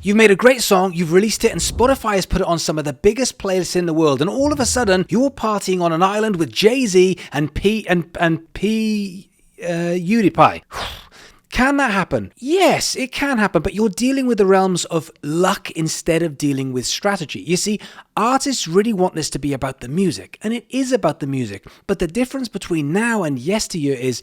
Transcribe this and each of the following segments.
You've made a great song, you've released it, and Spotify has put it on some of the biggest playlists in the world, and all of a sudden, you're partying on an island with Jay-Z and PewDiePie. Can that happen? Yes, it can happen, but you're dealing with the realms of luck instead of dealing with strategy. You see, artists really want this to be about the music, and it is about the music, but the difference between now and yesteryear is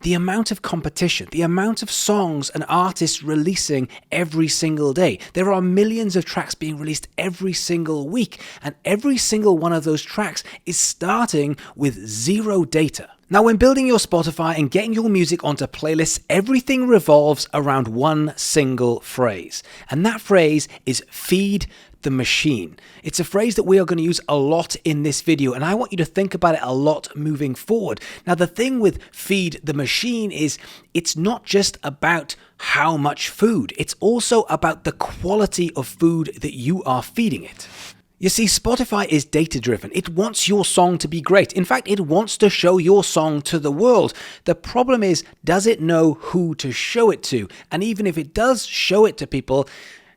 the amount of competition, the amount of songs and artists releasing every single day. There are millions of tracks being released every single week, and every single one of those tracks is starting with zero data. Now, when building your Spotify and getting your music onto playlists, everything revolves around one single phrase. And that phrase is feed the machine. It's a phrase that we are going to use a lot in this video, and I want you to think about it a lot moving forward. Now, the thing with feed the machine is it's not just about how much food, it's also about the quality of food that you are feeding it. You see, Spotify is data-driven. It wants your song to be great. In fact, it wants to show your song to the world. The problem is, does it know who to show it to? And even if it does show it to people,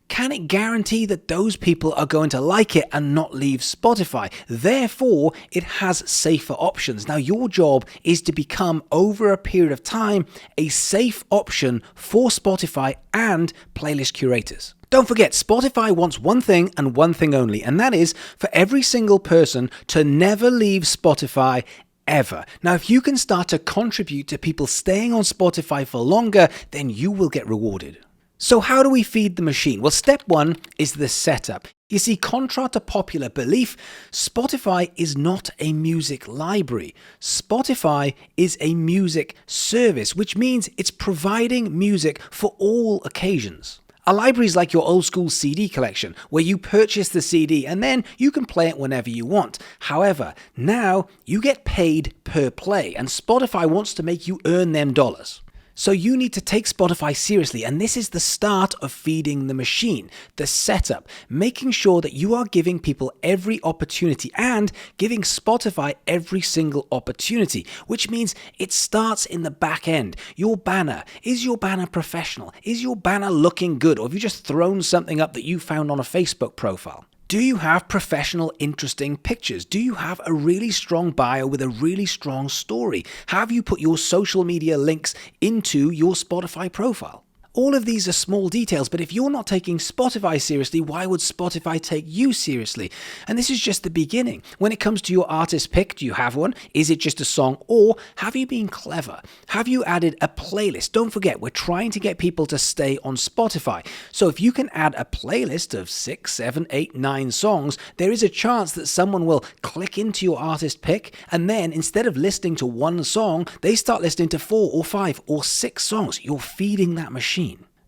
can it guarantee that those people are going to like it and not leave Spotify? Therefore, it has safer options. Now, your job is to become, over a period of time, a safe option for Spotify and playlist curators. Don't forget, Spotify wants one thing and one thing only, and that is for every single person to never leave Spotify ever. Now, if you can start to contribute to people staying on Spotify for longer, then you will get rewarded. So how do we feed the machine? Well, step one is the setup. You see, contrary to popular belief, Spotify is not a music library. Spotify is a music service, which means it's providing music for all occasions. A library is like your old school CD collection, where you purchase the CD and then you can play it whenever you want. However, now you get paid per play, and Spotify wants to make you earn them dollars. So you need to take Spotify seriously, and this is the start of feeding the machine, the setup, making sure that you are giving people every opportunity and giving Spotify every single opportunity, which means it starts in the back end. Your banner, is your banner professional? Is your banner looking good? Or have you just thrown something up that you found on a Facebook profile? Do you have professional, interesting pictures? Do you have a really strong bio with a really strong story? Have you put your social media links into your Spotify profile? All of these are small details, but if you're not taking Spotify seriously, why would Spotify take you seriously? And this is just the beginning. When it comes to your artist pick, do you have one? Is it just a song? Or have you been clever? Have you added a playlist? Don't forget, we're trying to get people to stay on Spotify. So if you can add a playlist of 6, 7, 8, 9 songs, there is a chance that someone will click into your artist pick, and then instead of listening to one song, they start listening to 4 or 5 or 6 songs. You're feeding that machine.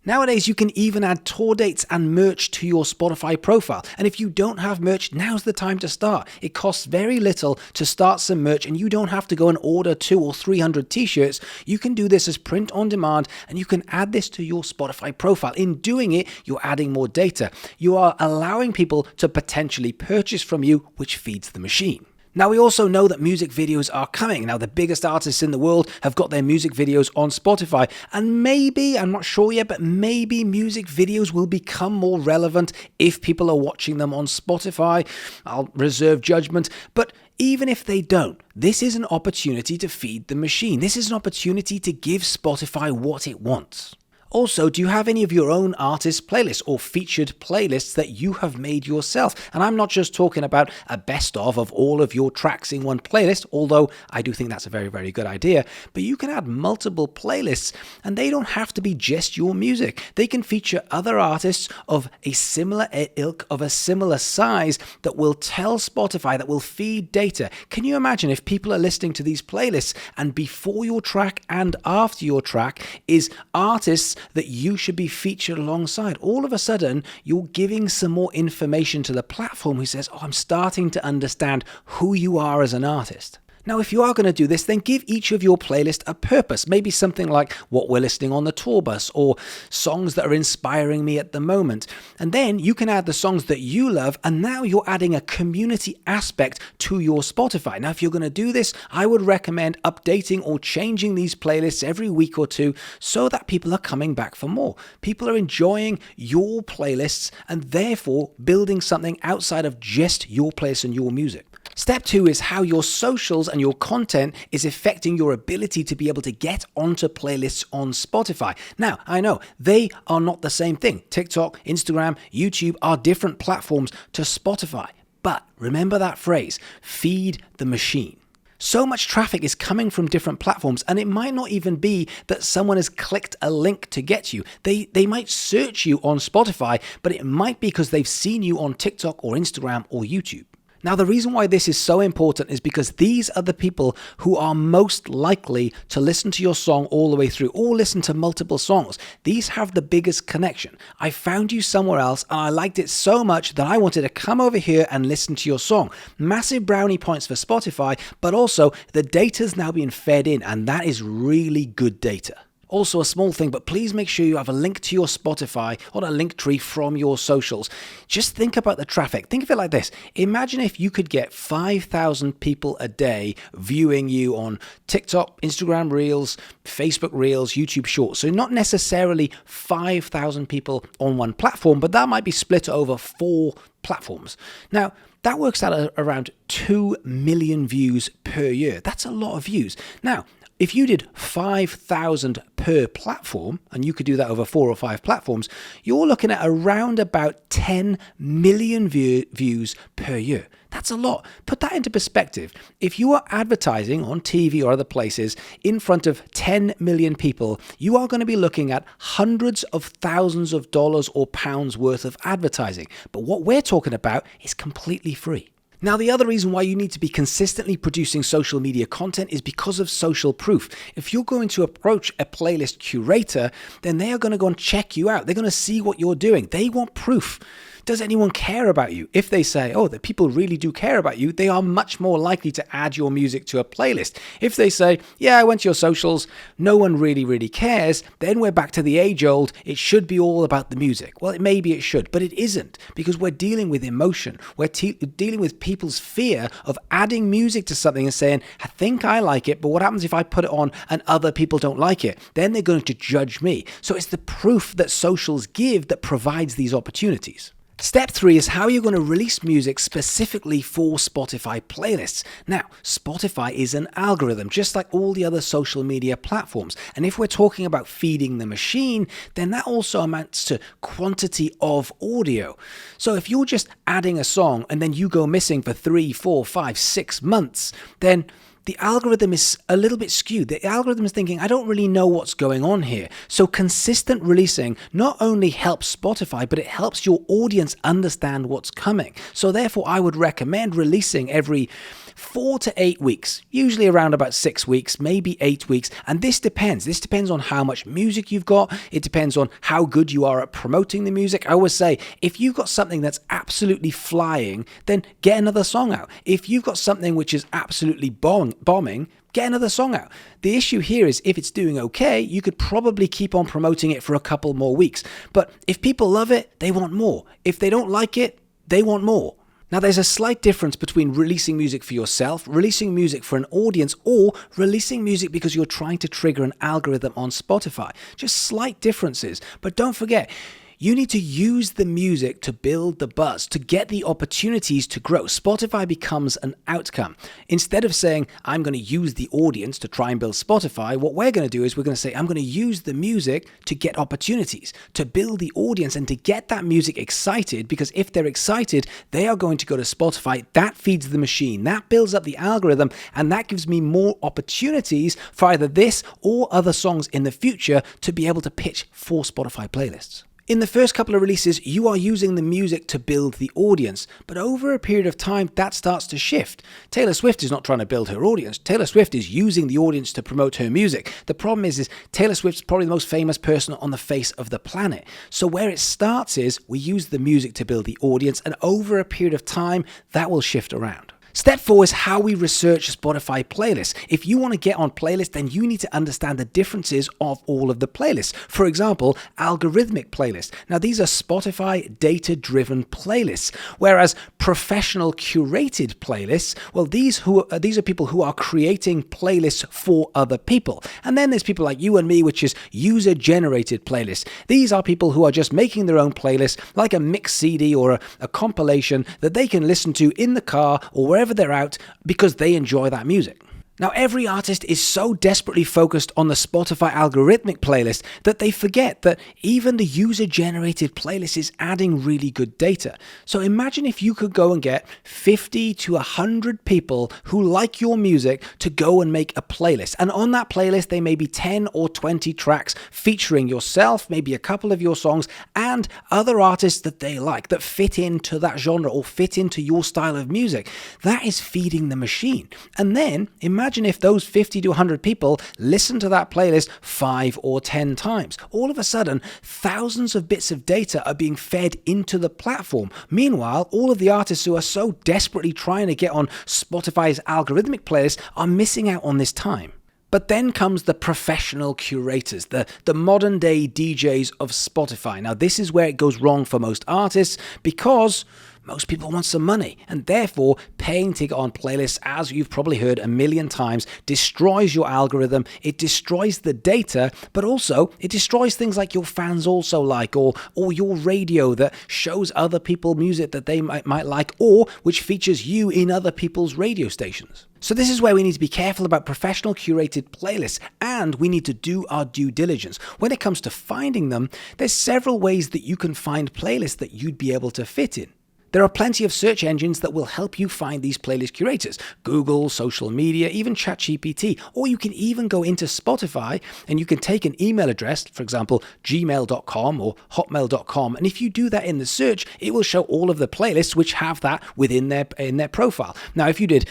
Nowadays, you can even add tour dates and merch to your Spotify profile. And if you don't have merch, now's the time to start. It costs very little to start some merch, and you don't have to go and order 200 or 300 t-shirts. You can do this as print on demand, and you can add this to your Spotify profile. In doing it, you're adding more data. You are allowing people to potentially purchase from you, which feeds the machine. Now, we also know that music videos are coming. Now, the biggest artists in the world have got their music videos on Spotify. And maybe, I'm not sure yet, but maybe music videos will become more relevant if people are watching them on Spotify. I'll reserve judgment. But even if they don't, this is an opportunity to feed the machine. This is an opportunity to give Spotify what it wants. Also, do you have any of your own artist playlists or featured playlists that you have made yourself? And I'm not just talking about a best of all of your tracks in one playlist, although I do think that's a very, very good idea. But you can add multiple playlists, and they don't have to be just your music. They can feature other artists of a similar ilk, of a similar size, that will tell Spotify, that will feed data. Can you imagine if people are listening to these playlists and before your track and after your track is artists that you should be featured alongside? All of a sudden, you're giving some more information to the platform who says, oh, I'm starting to understand who you are as an artist. Now, if you are going to do this, then give each of your playlists a purpose. Maybe something like what we're listening on the tour bus or songs that are inspiring me at the moment. And then you can add the songs that you love, and now you're adding a community aspect to your Spotify. Now, if you're going to do this, I would recommend updating or changing these playlists every week or two so that people are coming back for more. People are enjoying your playlists and therefore building something outside of just your place and your music. Step 2 is how your socials and your content is affecting your ability to be able to get onto playlists on Spotify. Now, I know they are not the same thing. TikTok, Instagram, YouTube are different platforms to Spotify. But remember that phrase, feed the machine. So much traffic is coming from different platforms, and it might not even be that someone has clicked a link to get you. They might search you on Spotify, but it might be because they've seen you on TikTok or Instagram or YouTube. Now, the reason why this is so important is because these are the people who are most likely to listen to your song all the way through or listen to multiple songs. These have the biggest connection. I found you somewhere else and I liked it so much that I wanted to come over here and listen to your song. Massive brownie points for Spotify, but also the data's now being fed in, and that is really good data. Also a small thing, but please make sure you have a link to your Spotify or a link tree from your socials. Just think about the traffic. Think of it like this. Imagine if you could get 5,000 people a day viewing you on TikTok, Instagram Reels, Facebook Reels, YouTube Shorts. So not necessarily 5,000 people on one platform, but that might be split over 4 platforms. Now, that works out at around 2 million views per year. That's a lot of views. Now, if you did 5,000 per platform, and you could do that over 4 or 5 platforms, you're looking at around about 10 million views per year. That's a lot. Put that into perspective. If you are advertising on TV or other places in front of 10 million people, you are going to be looking at hundreds of thousands of dollars or pounds worth of advertising. But what we're talking about is completely free. Now, the other reason why you need to be consistently producing social media content is because of social proof. If you're going to approach a playlist curator, then they are going to go and check you out. They're going to see what you're doing. They want proof. Does anyone care about you? If they say, oh, that people really do care about you, they are much more likely to add your music to a playlist. If they say, yeah, I went to your socials, no one really cares, then we're back to the age old, it should be all about the music. Well, maybe it should, but it isn't, because we're dealing with emotion. We're dealing with people's fear of adding music to something and saying, I think I like it, but what happens if I put it on and other people don't like it? Then they're going to judge me. So it's the proof that socials give that provides these opportunities. Step 3 is how you're going to release music specifically for Spotify playlists. Now, Spotify is an algorithm, just like all the other social media platforms. And if we're talking about feeding the machine, then that also amounts to quantity of audio. So if you're just adding a song and then you go missing for 3, 4, 5, 6 months, then the algorithm is a little bit skewed. The algorithm is thinking, I don't really know what's going on here. So consistent releasing not only helps Spotify, but it helps your audience understand what's coming. So therefore, I would recommend releasing every 4 to 8 weeks, usually around about 6 weeks, maybe 8 weeks. And this depends. This depends on how much music you've got. It depends on how good you are at promoting the music. I always say, if you've got something that's absolutely flying, then get another song out. If you've got something which is absolutely bombing, get another song out. The issue here is if it's doing okay, you could probably keep on promoting it for a couple more weeks. But if people love it, they want more. If they don't like it, they want more. Now, there's a slight difference between releasing music for yourself, releasing music for an audience, or releasing music because you're trying to trigger an algorithm on Spotify. Just slight differences. But don't forget, you need to use the music to build the buzz, to get the opportunities to grow. Spotify becomes an outcome. Instead of saying, I'm going to use the audience to try and build Spotify, what we're going to do is we're going to say, I'm going to use the music to get opportunities, to build the audience and to get that music excited, because if they're excited, they are going to go to Spotify. That feeds the machine. That builds up the algorithm, and that gives me more opportunities for either this or other songs in the future to be able to pitch for Spotify playlists. In the first couple of releases, you are using the music to build the audience, but over a period of time, that starts to shift. Taylor Swift is not trying to build her audience. Taylor Swift is using the audience to promote her music. The problem is Taylor Swift's probably the most famous person on the face of the planet. So where it starts is we use the music to build the audience, and over a period of time, that will shift around. Step 4 is how we research Spotify playlists. If you want to get on playlists, then you need to understand the differences of all of the playlists. For example, algorithmic playlists. Now, these are Spotify data-driven playlists, whereas professional curated playlists, well, these are people who are creating playlists for other people. And then there's people like you and me, which is user-generated playlists. These are people who are just making their own playlist, like a mixed CD or a compilation that they can listen to in the car or wherever they're out because they enjoy that music. Now, every artist is so desperately focused on the Spotify algorithmic playlist that they forget that even the user-generated playlist is adding really good data. So imagine if you could go and get 50 to 100 people who like your music to go and make a playlist. And on that playlist, there may be 10 or 20 tracks featuring yourself, maybe a couple of your songs, and other artists that they like that fit into that genre or fit into your style of music. That is feeding the machine. And then imagine if those 50 to 100 people listen to that playlist 5 or 10 times. All of a sudden, thousands of bits of data are being fed into the platform. Meanwhile, all of the artists who are so desperately trying to get on Spotify's algorithmic playlist are missing out on this time. But then comes the professional curators, the modern day DJs of Spotify. Now, this is where it goes wrong for most artists because most people want some money, and therefore paying to get on playlists, as you've probably heard a million times, destroys your algorithm, it destroys the data, but also it destroys things like your fans also like, or your radio that shows other people music that they might like, or which features you in other people's radio stations. So this is where we need to be careful about professional curated playlists, and we need to do our due diligence. When it comes to finding them, there's several ways that you can find playlists that you'd be able to fit in. There are plenty of search engines that will help you find these playlist curators. Google, social media, even ChatGPT. Or you can even go into Spotify and you can take an email address, for example, gmail.com or hotmail.com. And if you do that in the search, it will show all of the playlists which have that within their profile. Now, if you did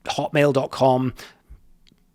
hotmail.com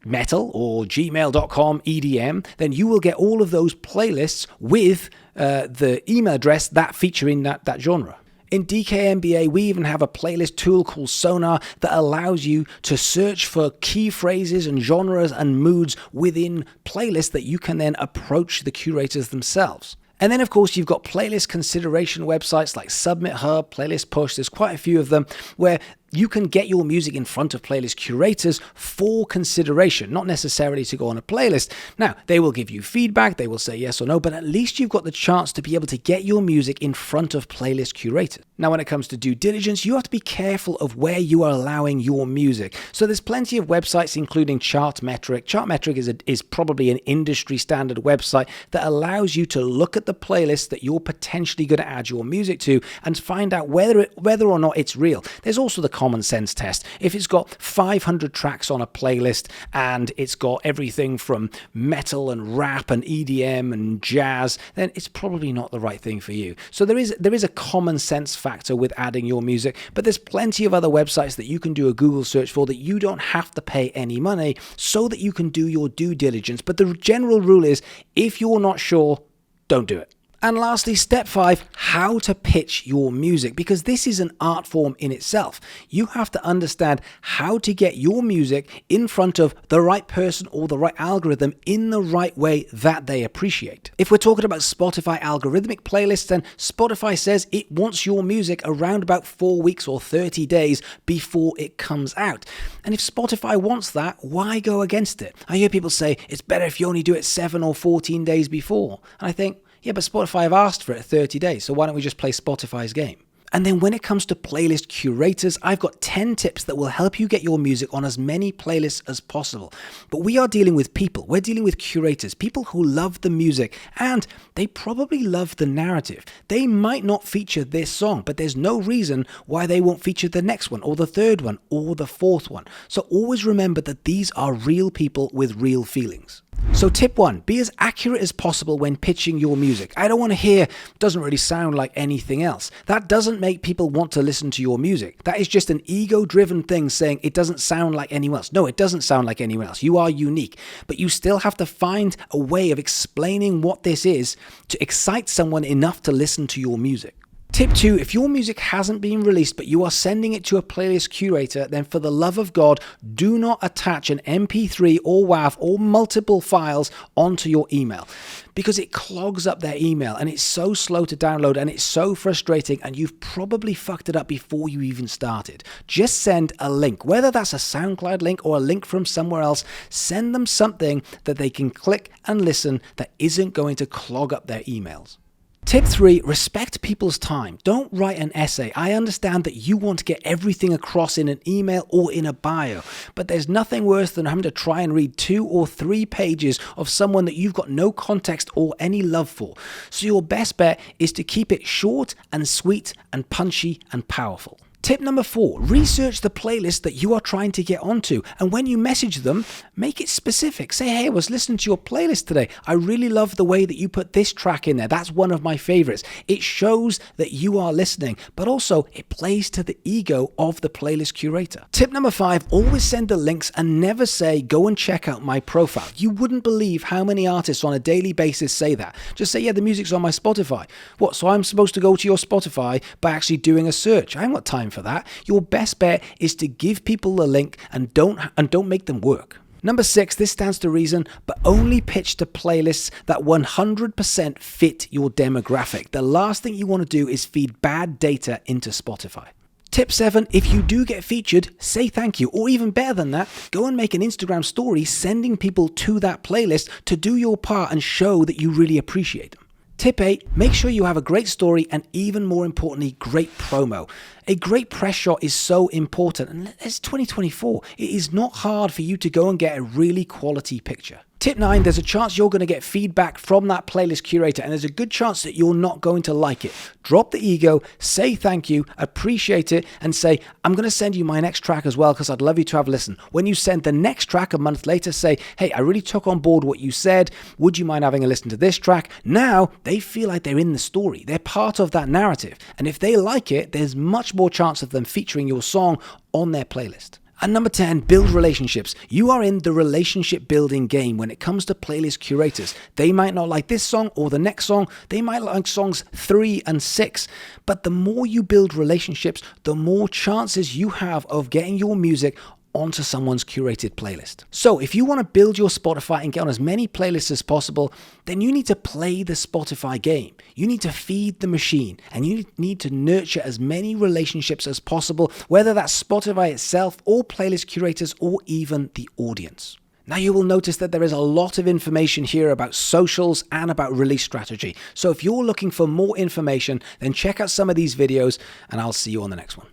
metal or gmail.com EDM, then you will get all of those playlists with the email address that feature in that genre. In DKNBA, we even have a playlist tool called Sonar that allows you to search for key phrases and genres and moods within playlists that you can then approach the curators themselves. And then, of course, you've got playlist consideration websites like Submit Hub, Playlist Push. There's quite a few of them where you can get your music in front of playlist curators for consideration, not necessarily to go on a playlist. Now, they will give you feedback, they will say yes or no, but at least you've got the chance to be able to get your music in front of playlist curators. Now, when it comes to due diligence, you have to be careful of where you are allowing your music. So there's plenty of websites, including Chartmetric. Chartmetric is probably an industry standard website that allows you to look at the playlist that you're potentially going to add your music to and find out whether or not it's real. There's also the common sense test. If it's got 500 tracks on a playlist and it's got everything from metal and rap and EDM and jazz, then it's probably not the right thing for you. So there is a common sense factor with adding your music, but there's plenty of other websites that you can do a Google search for that you don't have to pay any money so that you can do your due diligence. But the general rule is, if you're not sure, don't do it. And lastly, step 5, how to pitch your music, because this is an art form in itself. You have to understand how to get your music in front of the right person or the right algorithm in the right way that they appreciate. If we're talking about Spotify algorithmic playlists, then Spotify says it wants your music around about 4 weeks or 30 days before it comes out. And if Spotify wants that, why go against it? I hear people say it's better if you only do it 7 or 14 days before. And I think, yeah, but Spotify have asked for it 30 days, so why don't we just play Spotify's game? And then when it comes to playlist curators, I've got 10 tips that will help you get your music on as many playlists as possible. But we are dealing with people. We're dealing with curators, people who love the music, and they probably love the narrative. They might not feature this song, but there's no reason why they won't feature the next one, or the third one, or the fourth one. So always remember that these are real people with real feelings. So tip 1, be as accurate as possible when pitching your music. I don't want to hear, doesn't really sound like anything else. That doesn't make people want to listen to your music. That is just an ego-driven thing saying it doesn't sound like anyone else. No, it doesn't sound like anyone else. You are unique. But you still have to find a way of explaining what this is to excite someone enough to listen to your music. Tip 2, if your music hasn't been released but you are sending it to a playlist curator, then for the love of God, do not attach an MP3 or WAV or multiple files onto your email, because it clogs up their email and it's so slow to download and it's so frustrating, and you've probably fucked it up before you even started. Just send a link, whether that's a SoundCloud link or a link from somewhere else. Send them something that they can click and listen that isn't going to clog up their emails. Tip 3, respect people's time. Don't write an essay. I understand that you want to get everything across in an email or in a bio, but there's nothing worse than having to try and read 2 or 3 pages of someone that you've got no context or any love for. So your best bet is to keep it short and sweet and punchy and powerful. Tip number 4, research the playlist that you are trying to get onto, and when you message them, make it specific. Say, hey, I was listening to your playlist today. I really love the way that you put this track in there. That's one of my favorites. It shows that you are listening, but also it plays to the ego of the playlist curator. Tip number 5, always send the links and never say, go and check out my profile. You wouldn't believe how many artists on a daily basis say that. Just say, yeah, the music's on my Spotify. What, so I'm supposed to go to your Spotify by actually doing a search? I haven't got time for that. Your best bet is to give people the link and don't make them work. Number 6, this stands to reason, but only pitch to playlists that 100% fit your demographic. The last thing you want to do is feed bad data into Spotify. Tip 7, if you do get featured, say thank you, or even better than that, go and make an Instagram story sending people to that playlist to do your part and show that you really appreciate them. Tip 8, make sure you have a great story and, even more importantly, great promo. A great press shot is so important, and it's 2024. It is not hard for you to go and get a really quality picture. Tip 9, there's a chance you're going to get feedback from that playlist curator, and there's a good chance that you're not going to like it. Drop the ego, say thank you, appreciate it, and say, I'm going to send you my next track as well because I'd love you to have a listen. When you send the next track a month later, say, hey, I really took on board what you said. Would you mind having a listen to this track? Now they feel like they're in the story. They're part of that narrative. And if they like it, there's much more chance of them featuring your song on their playlist. And number 10, build relationships. You are in the relationship building game when it comes to playlist curators. They might not like this song or the next song. They might like songs 3 and 6. But the more you build relationships, the more chances you have of getting your music onto someone's curated playlist. So if you want to build your Spotify and get on as many playlists as possible, then you need to play the Spotify game. You need to feed the machine, and you need to nurture as many relationships as possible, whether that's Spotify itself or playlist curators or even the audience. Now you will notice that there is a lot of information here about socials and about release strategy. So if you're looking for more information, then check out some of these videos, and I'll see you on the next one.